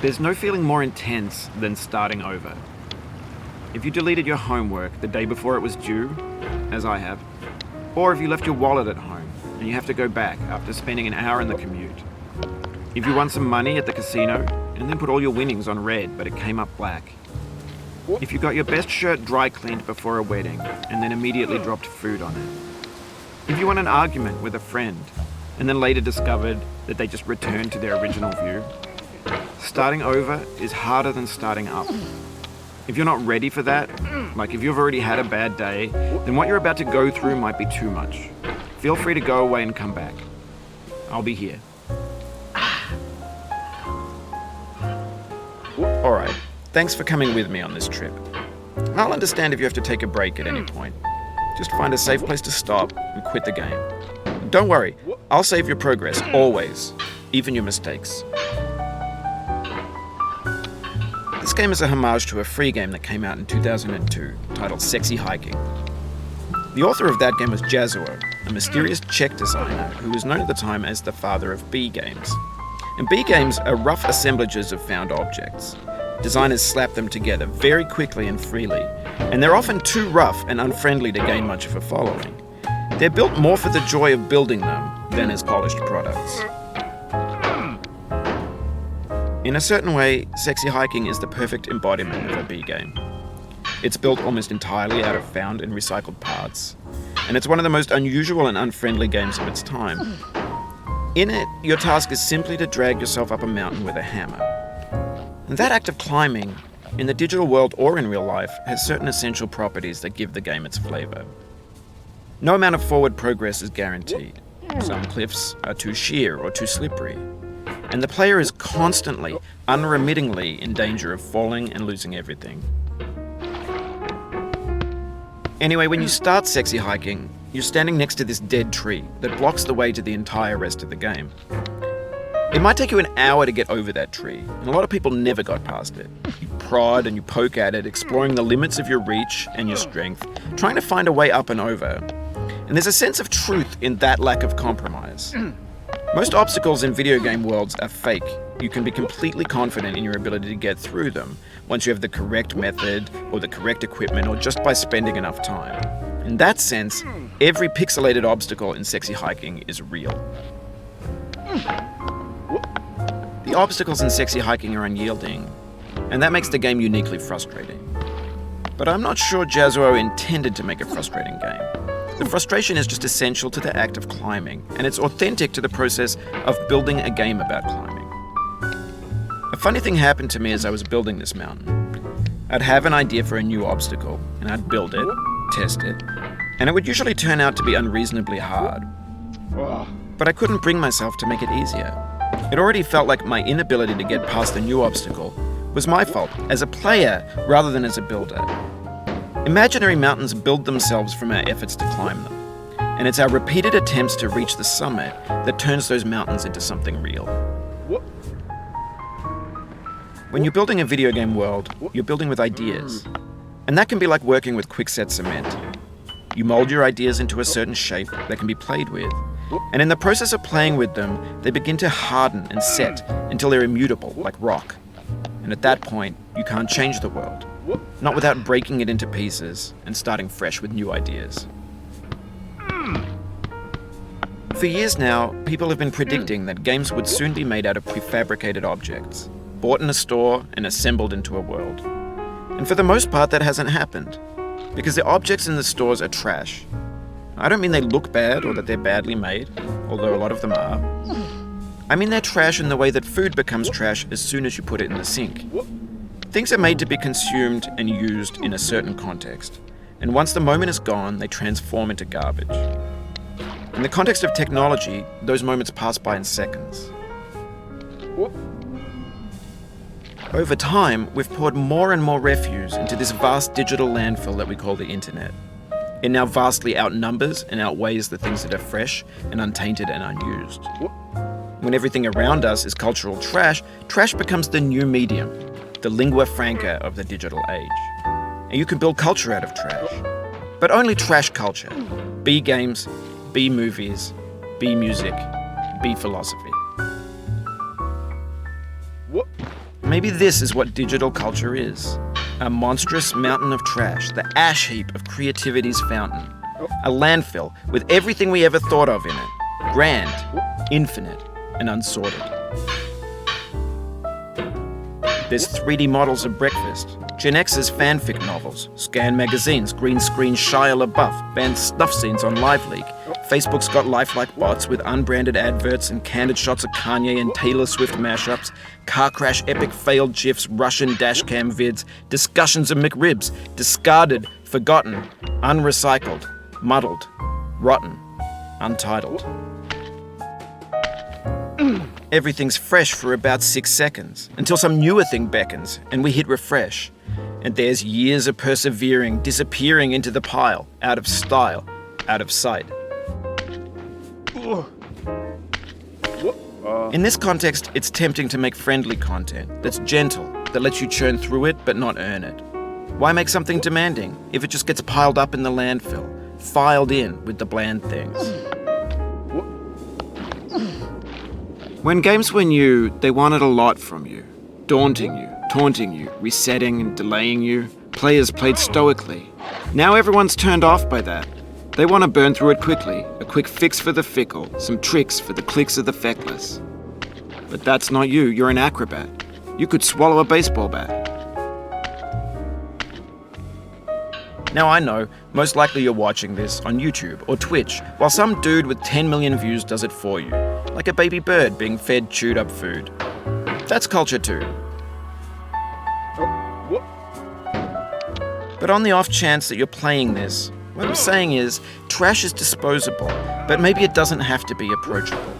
There's no feeling more intense than starting over. If you deleted your homework the day before it was due, as I have, or if you left your wallet at home and you have to go back after spending an hour in the commute. If you won some money at the casino and then put all your winnings on red but it came up black. If you got your best shirt dry cleaned before a wedding and then immediately dropped food on it. If you won an argument with a friend and then later discovered that they just returned to their original view. Starting over is harder than starting up. If you're not ready for that, like if you've already had a bad day, then what you're about to go through might be too much. Feel free to go away and come back. I'll be here. Alright, thanks for coming with me on this trip. I'll understand if you have to take a break at any point. Just find a safe place to stop and quit the game. Don't worry, I'll save your progress, always, even your mistakes. This game is a homage to a free game that came out in 2002, titled Sexy Hiking. The author of that game was Jazuo, a mysterious Czech designer who was known at the time as the father of B games. And B games are rough assemblages of found objects. Designers slap them together very quickly and freely, and they're often too rough and unfriendly to gain much of a following. They're built more for the joy of building them than as polished products. In a certain way, Sexy Hiking is the perfect embodiment of a B game. It's built almost entirely out of found and recycled parts, and it's one of the most unusual and unfriendly games of its time. In it, your task is simply to drag yourself up a mountain with a hammer. And that act of climbing, in the digital world or in real life, has certain essential properties that give the game its flavor. No amount of forward progress is guaranteed. Some cliffs are too sheer or too slippery. And the player is constantly, unremittingly in danger of falling and losing everything. Anyway, when you start Sexy Hiking, you're standing next to this dead tree that blocks the way to the entire rest of the game. It might take you an hour to get over that tree, and a lot of people never got past it. You prod and you poke at it, exploring the limits of your reach and your strength, trying to find a way up and over. And there's a sense of truth in that lack of compromise. Most obstacles in video game worlds are fake. You can be completely confident in your ability to get through them once you have the correct method or the correct equipment or just by spending enough time. In that sense, every pixelated obstacle in Sexy Hiking is real. The obstacles in Sexy Hiking are unyielding, and that makes the game uniquely frustrating. But I'm not sure Jazuo intended to make a frustrating game. The frustration is just essential to the act of climbing, and it's authentic to the process of building a game about climbing. A funny thing happened to me as I was building this mountain. I'd have an idea for a new obstacle, and I'd build it, test it, and it would usually turn out to be unreasonably hard. But I couldn't bring myself to make it easier. It already felt like my inability to get past the new obstacle was my fault as a player rather than as a builder. Imaginary mountains build themselves from our efforts to climb them, and it's our repeated attempts to reach the summit that turns those mountains into something real. When you're building a video game world, you're building with ideas, and that can be like working with quickset cement. You mold your ideas into a certain shape that can be played with, and in the process of playing with them, they begin to harden and set until they're immutable, like rock. And at that point, you can't change the world. Not without breaking it into pieces and starting fresh with new ideas. For years now, people have been predicting that games would soon be made out of prefabricated objects, bought in a store and assembled into a world. And for the most part, that hasn't happened, because the objects in the stores are trash. I don't mean they look bad or that they're badly made, although a lot of them are. I mean they're trash in the way that food becomes trash as soon as you put it in the sink. Things are made to be consumed and used in a certain context, and once the moment is gone, they transform into garbage. In the context of technology, those moments pass by in seconds. Over time, we've poured more and more refuse into this vast digital landfill that we call the internet. It now vastly outnumbers and outweighs the things that are fresh and untainted and unused. When everything around us is cultural trash, trash becomes the new medium, the lingua franca of the digital age. And you can build culture out of trash. But only trash culture. B games, B movies, B music, B philosophy. Maybe this is what digital culture is. A monstrous mountain of trash, the ash heap of creativity's fountain. A landfill with everything we ever thought of in it. Grand, infinite, and unsorted. There's 3D models of breakfast, Gen X's fanfic novels, scan magazines, green screen Shia LaBeouf, banned snuff scenes on LiveLeak. Facebook's got lifelike bots with unbranded adverts and candid shots of Kanye and Taylor Swift mashups, car crash epic failed GIFs, Russian dashcam vids, discussions of McRibs, discarded, forgotten, unrecycled, muddled, rotten, untitled. Everything's fresh for about 6 seconds, until some newer thing beckons, and we hit refresh. And there's years of persevering disappearing into the pile, out of style, out of sight. In this context, it's tempting to make friendly content that's gentle, that lets you churn through it but not earn it. Why make something demanding if it just gets piled up in the landfill, filed in with the bland things? When games were new, they wanted a lot from you. Daunting you, taunting you, resetting and delaying you. Players played stoically. Now everyone's turned off by that. They want to burn through it quickly, a quick fix for the fickle, some tricks for the clicks of the feckless. But that's not you, you're an acrobat. You could swallow a baseball bat. Now I know, most likely you're watching this on YouTube or Twitch, while some dude with 10 million views does it for you, like a baby bird being fed chewed up food. That's culture too. But on the off chance that you're playing this, what I'm saying is, trash is disposable, but maybe it doesn't have to be approachable.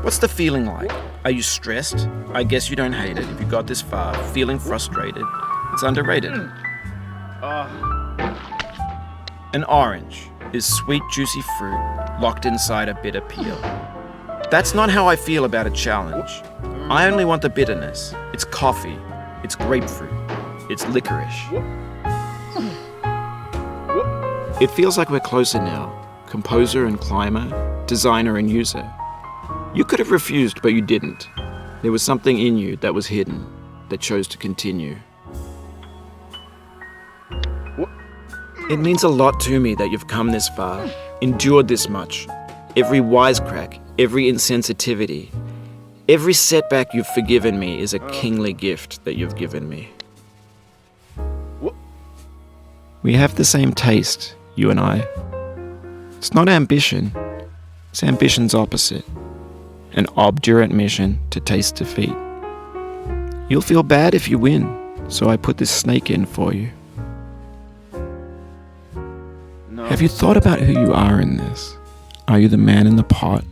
What's the feeling like? Are you stressed? I guess you don't hate it if you got this far. Feeling frustrated? It's underrated. An orange is sweet, juicy fruit locked inside a bitter peel. That's not how I feel about a challenge. I only want the bitterness. It's coffee. It's grapefruit. It's licorice. It feels like we're closer now. Composer and climber, designer and user. You could have refused, but you didn't. There was something in you that was hidden, that chose to continue. It means a lot to me that you've come this far, endured this much. Every wisecrack, every insensitivity, every setback you've forgiven me is a kingly gift that you've given me. We have the same taste, you and I. It's not ambition, it's ambition's opposite. An obdurate mission to taste defeat. You'll feel bad if you win, so I put this snake in for you. Have you thought about who you are in this? Are you the man in the pot